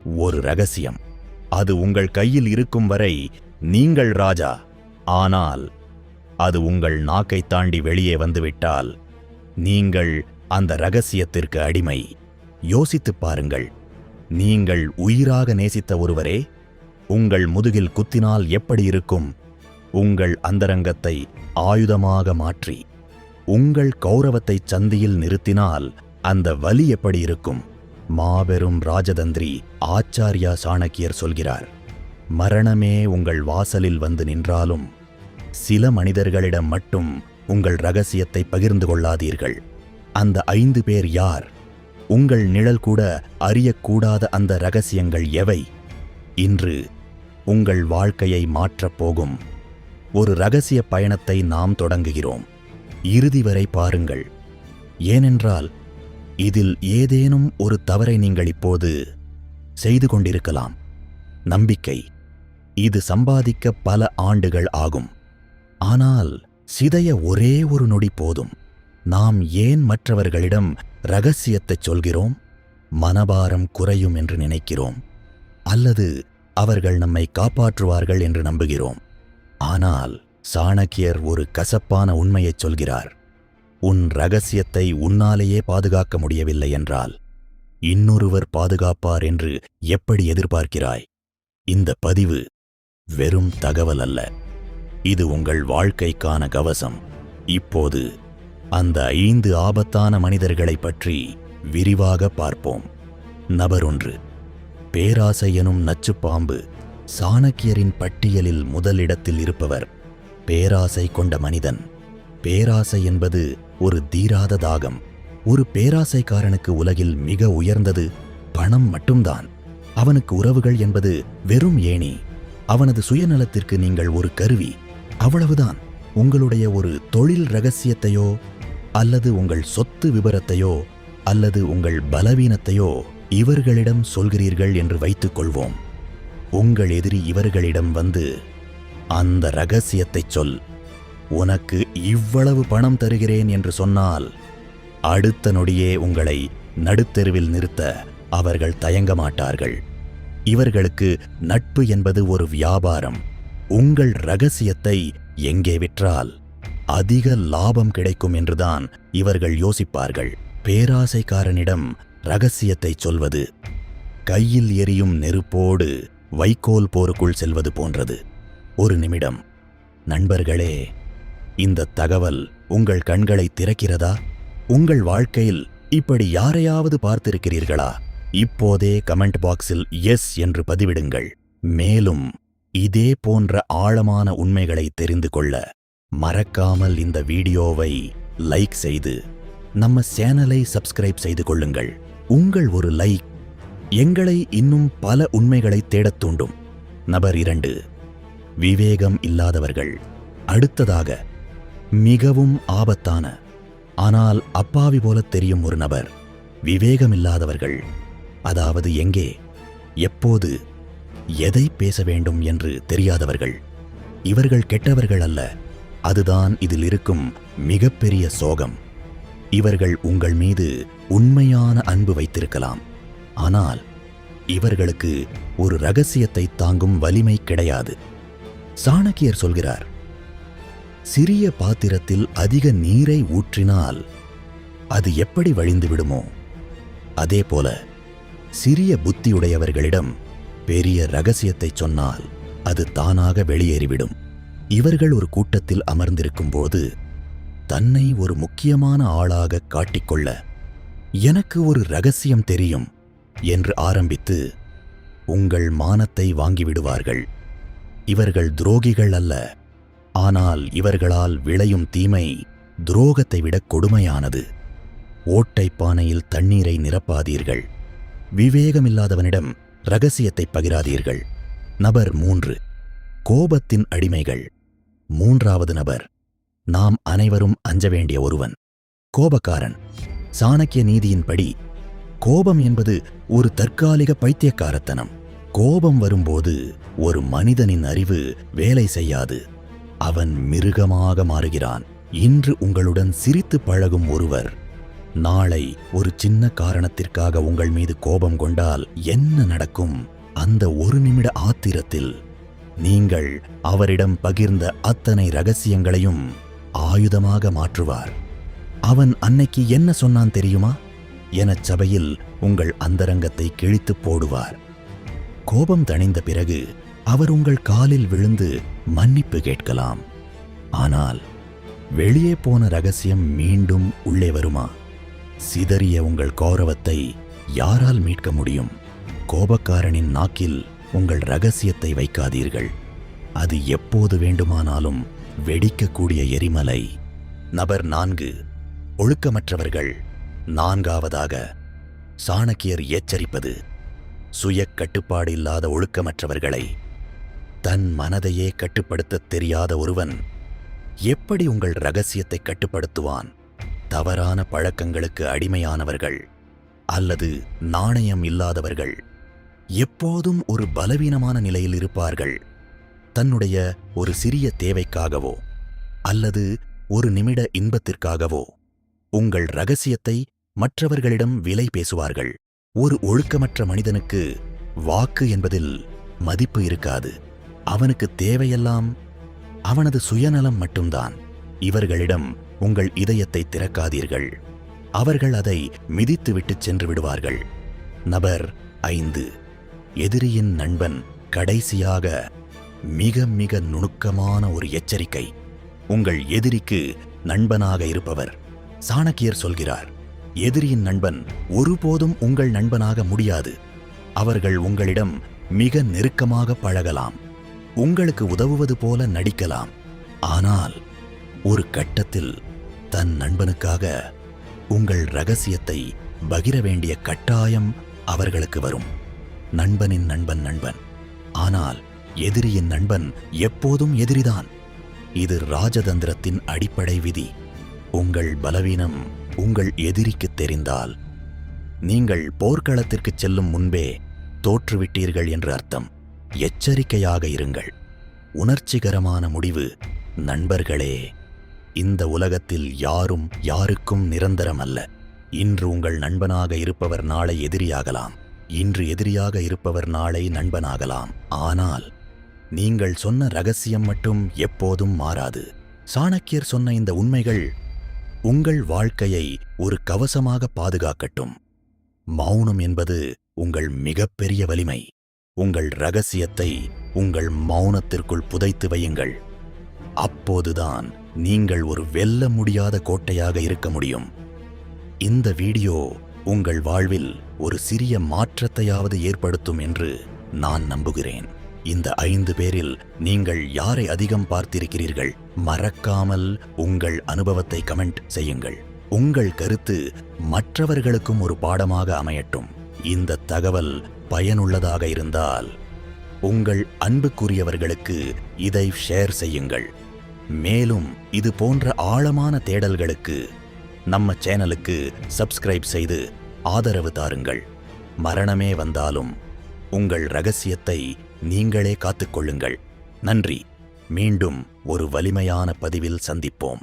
ஒரு ரகசியம். அது உங்கள் கையில் இருக்கும் வரை நீங்கள் ராஜா. ஆனால் அது உங்கள் நாக்கை தாண்டி வெளியே வந்துவிட்டால் நீங்கள் அந்த ரகசியத்திற்கு அடிமை. யோசித்துப் பாருங்கள். நீங்கள் உயிராக நேசித்த ஒருவரே உங்கள் முதுகில் குத்தினால் எப்படி இருக்கும்? உங்கள் அந்தரங்கத்தை ஆயுதமாக மாற்றி உங்கள் கௌரவத்தை சந்தியில் நிறுத்தினால் அந்த வலி எப்படி இருக்கும்? மாபெரும் ராஜதந்திரி ஆச்சார்யா சாணக்கியர் சொல்கிறார், மரணமே உங்கள் வாசலில் வந்து நின்றாலும் சில மனிதர்களிடம் மட்டும் உங்கள் ரகசியத்தை பகிர்ந்து கொள்ளாதீர்கள். அந்த 5 பேர் யார்? உங்கள் நிழல் கூட அறியக்கூடாத அந்த ரகசியங்கள் எவை? இன்று உங்கள் வாழ்க்கையை மாற்றப் போகும் ஒரு ரகசிய பயணத்தை நாம் தொடங்குகிறோம். இறுதி வரை பாருங்கள். ஏனென்றால் இதில் ஏதேனும் ஒரு தவறை நீங்கள் இப்போது செய்து கொண்டிருக்கலாம். நம்பிக்கை. இது சம்பாதிக்க பல ஆண்டுகள் ஆகும். ஆனால் சிதைய ஒரே ஒரு நொடி போதும். நாம் ஏன் மற்றவர்களிடம் ரகசியத்தைச் சொல்கிறோம்? மனபாரம் குறையும் என்று நினைக்கிறோம், அல்லது அவர்கள் நம்மை காப்பாற்றுவார்கள் என்று நம்புகிறோம். ஆனால் சாணக்கியர் ஒரு கசப்பான உண்மையைச் சொல்கிறார். உன் ரகசியத்தை உன்னாலேயே பாதுகாக்க முடியவில்லை என்றால் இன்னொருவர் பாதுகாப்பார் என்று எப்படி எதிர்பார்க்கிறாய்? இந்த பதிவு வெறும் தகவல் அல்ல, இது உங்கள் வாழ்க்கைக்கான கவசம். இப்போது அந்த 5 ஆபத்தான மனிதர்களைப் பற்றி விரிவாக பார்ப்போம். நபர் 1, பேராசை எனும் நச்சுப்பாம்பு. சாணக்கியரின் பட்டியலில் முதலிடத்தில் இருப்பவர் பேராசை கொண்ட மனிதன். பேராசை என்பது ஒரு தீராத தாகம். ஒரு பேராசைக்காரனுக்கு உலகில் மிக உயர்ந்தது பணம் மட்டும்தான். அவனுக்கு உறவுகள் என்பது வெறும் ஏணி. அவனது சுயநலத்திற்கு நீங்கள் ஒரு கருவி, அவ்வளவுதான். உங்களுடைய ஒரு தொழில் ரகசியத்தையோ அல்லது உங்கள் சொத்து விபரத்தையோ அல்லது உங்கள் பலவீனத்தையோ இவர்களிடம் சொல்கிறீர்கள் என்று வைத்துக் கொள்வோம். உங்கள் எதிரி இவர்களிடம் வந்து, அந்த ரகசியத்தைச் சொல், உனக்கு இவ்வளவு பணம் தருகிறேன் என்று சொன்னால் அடுத்த நொடியே உங்களை நடுத்தெருவில் நிறுத்த அவர்கள் தயங்க மாட்டார்கள். இவர்களுக்கு நட்பு என்பது ஒரு வியாபாரம். உங்கள் ரகசியத்தை எங்கே விற்றால் அதிக லாபம் கிடைக்கும் என்றுதான் இவர்கள் யோசிப்பார்கள். பேராசைக்காரனிடம் ரகசியத்தைச் சொல்வது கையில் எரியும் நெருப்போடு வைக்கோல் போருக்குள் செல்வது போன்றது. ஒரு நிமிடம். நண்பர்களே, இந்த தகவல் உங்கள் கண்களை திறக்கிறதா? உங்கள் வாழ்க்கையில் இப்படி யாரையாவது பார்த்திருக்கிறீர்களா? இப்போதே கமெண்ட் பாக்ஸில் எஸ் என்று பதிவிடுங்கள். மேலும் இதே போன்ற ஆழமான உண்மைகளை தெரிந்து கொள்ள மறக்காமல் இந்த வீடியோவை லைக் செய்து நம்ம சேனலை சப்ஸ்கிரைப் செய்து கொள்ளுங்கள். உங்கள் ஒரு லைக் எங்களை இன்னும் பல உண்மைகளை தேடத் தூண்டும். நபர் 2, விவேகம் இல்லாதவர்கள். அடுத்ததாக மிகவும் ஆபத்தான ஆனால் அப்பாவி போல தெரியும் ஒரு நபர், விவேகமில்லாதவர்கள். அதாவது எங்கே, எப்போது, எதை பேச வேண்டும் என்று தெரியாதவர்கள். இவர்கள் கெட்டவர்கள் அல்ல, அதுதான் இதில் இருக்கும் மிகப்பெரிய சோகம். இவர்கள் உங்கள் மீது உண்மையான அன்பு வைத்திருக்கலாம், ஆனால் இவர்களுக்கு ஒரு ரகசியத்தை தாங்கும் வலிமை கிடையாது. சாணக்கியர் சொல்கிறார், சிறிய பாத்திரத்தில் அதிக நீரை ஊற்றினால் அது எப்படி வழிந்து விடுமோ, அதேபோல சிறிய புத்தியுடையவர்களிடம் பெரிய ரகசியத்தை சொன்னால் அது தானாக வெளியேறிவிடும். இவர்கள் ஒரு கூட்டத்தில் அமர்ந்திருக்கும் போது தன்னை ஒரு முக்கியமான ஆளாக காட்டிக்கொள்ள, எனக்கு ஒரு ரகசியம் தெரியும் என்று ஆரம்பித்து உங்கள் மானத்தை வாங்கிவிடுவார்கள். இவர்கள் துரோகிகள் அல்ல, ஆனால் இவர்களால் விளையும் தீமை துரோகத்தை விட கொடுமையானது. ஓட்டை பானையில் தண்ணீரை நிரப்பாதீர்கள். விவேகமில்லாதவனிடம் ரகசியத்தை பகிராதீர்கள். நபர் 3, கோபத்தின் அடிமைகள். 3வது நபர், நாம் அனைவரும் அஞ்ச வேண்டிய ஒருவன், கோபக்காரன். சாணக்கிய நீதியின்படி கோபம் என்பது ஒரு தற்காலிக பைத்தியக்காரத்தனம். கோபம் வரும்போது ஒரு மனிதனின் அறிவு வேலை செய்யாது, அவன் மிருகமாக மாறுகிறான். இன்று உங்களுடன் சிரித்து பழகும் ஒருவர் நாளை ஒரு சின்ன காரணத்திற்காக உங்கள் மீது கோபம் கொண்டால் என்ன நடக்கும்? அந்த ஒரு நிமிட ஆத்திரத்தில் நீங்கள் அவரிடம் பகிர்ந்த அத்தனை ரகசியங்களையும் ஆயுதமாக மாற்றுவார். அவன் அன்னைக்கு என்ன சொன்னான் தெரியுமா எனச் சபையில் உங்கள் அந்தரங்கத்தை கிழித்துப் போடுவார். கோபம் தணிந்த பிறகு அவர் உங்கள் காலில் விழுந்து மன்னிப்பு கேட்கலாம். ஆனால் வெளியே போன ரகசியம் மீண்டும் உள்ளே வருமா? சிதறிய உங்கள் கௌரவத்தை யாரால் மீட்க முடியும்? கோபக்காரனின் நாக்கில் உங்கள் ரகசியத்தை வைக்காதீர்கள். அது எப்போது வேண்டுமானாலும் வெடிக்கக்கூடிய எரிமலை. நபர் 4, ஒழுக்கமற்றவர்கள். 4ஆவதாக சாணக்கியர் எச்சரிப்பது சுய கட்டுப்பாடு இல்லாத ஒழுக்கமற்றவர்களை. தன் மனதையே கட்டுப்படுத்தத் தெரியாத ஒருவன் எப்படி உங்கள் ரகசியத்தை கட்டுப்படுத்துவான்? தவறான பழக்கங்களுக்கு அடிமையானவர்கள் அல்லது நாணயம் இல்லாதவர்கள் எப்போதும் ஒரு பலவீனமான நிலையில் இருப்பார்கள். தன்னுடைய ஒரு சிறிய தேவைக்காகவோ அல்லது ஒரு நிமிட இன்பத்திற்காகவோ உங்கள் ரகசியத்தை மற்றவர்களிடம் விலை பேசுவார்கள். ஒரு ஒழுக்கமற்ற மனிதனுக்கு வாக்கு என்பதில் மதிப்பு இருக்காது. அவனுக்கு தேவையெல்லாம் அவனது சுயநலம் மட்டும்தான். இவர்களிடம் உங்கள் இதயத்தை திறக்காதீர்கள். அவர்கள் அதை மிதித்துவிட்டு சென்று விடுவார்கள். நபர் 5, எதிரியின் நண்பன். கடைசியாக மிக மிக நுணுக்கமான ஒரு எச்சரிக்கை. உங்கள் எதிரிக்கு நண்பனாக இருப்பவர். சாணக்கியர் சொல்கிறார், எதிரியின் நண்பன் ஒருபோதும் உங்கள் நண்பனாக முடியாது. அவர்கள் உங்களிடம் மிக நெருக்கமாக பழகலாம், உங்களுக்கு உதவுவது போல நடிக்கலாம். ஆனால் ஒரு கட்டத்தில் தன் நண்பனுக்காக உங்கள் ரகசியத்தை பகிர வேண்டிய கட்டாயம் அவர்களுக்கு வரும். நண்பனின் நண்பன் நண்பன், ஆனால் எதிரியின் நண்பன் எப்போதும் எதிரிதான். இது ராஜதந்திரத்தின் அடிப்படை விதி. உங்கள் பலவீனம் உங்கள் எதிரிக்கு தெரிந்தால் நீங்கள் போர்க்களத்திற்கு செல்லும் முன்பே தோற்றுவிட்டீர்கள் என்று அர்த்தம். எச்சரிக்கையாக இருங்கள். உணர்ச்சிகரமான முடிவு. நண்பர்களே, இந்த உலகத்தில் யாரும் யாருக்கும் நிரந்தரம் அல்ல. இன்று உங்கள் நண்பனாக இருப்பவர் நாளை எதிரியாகலாம். இன்று எதிரியாக இருப்பவர் நாளை நண்பனாகலாம். ஆனால் நீங்கள் சொன்ன ரகசியம் மட்டும் எப்போதும் மாறாது. சாணக்கியர் சொன்ன இந்த உண்மைகள் உங்கள் வாழ்க்கையை ஒரு கவசமாக பாதுகாக்கட்டும். மௌனம் என்பது உங்கள் மிகப்பெரிய வலிமை. உங்கள் ரகசியத்தை உங்கள் மௌனத்திற்குள் புதைத்து வையுங்கள். அப்போதுதான் நீங்கள் ஒரு வெல்ல முடியாத கோட்டையாக இருக்க முடியும். இந்த வீடியோ உங்கள் வாழ்வில் ஒரு சிறிய மாற்றத்தையாவது ஏற்படுத்தும் என்று நான் நம்புகிறேன். இந்த 5 பேரில் நீங்கள் யாரை அதிகம் பார்த்திருக்கிறீர்கள்? மறக்காமல் உங்கள் அனுபவத்தை கமெண்ட் செய்யுங்கள். உங்கள் கருத்து மற்றவர்களுக்கும் ஒரு பாடமாக அமையட்டும். இந்த தகவல் பயனுள்ளதாக இருந்தால் உங்கள் அன்புக்குரியவர்களுக்கு இதை ஷேர் செய்யுங்கள். மேலும் இது போன்ற ஆழமான தேடல்களுக்கு நம்ம சேனலுக்கு சப்ஸ்கிரைப் செய்து ஆதரவு தாருங்கள். மரணமே வந்தாலும் உங்கள் ரகசியத்தை நீங்களே காத்துக்கொள்ளுங்கள். நன்றி. மீண்டும் ஒரு வலிமையான பதிவில் சந்திப்போம்.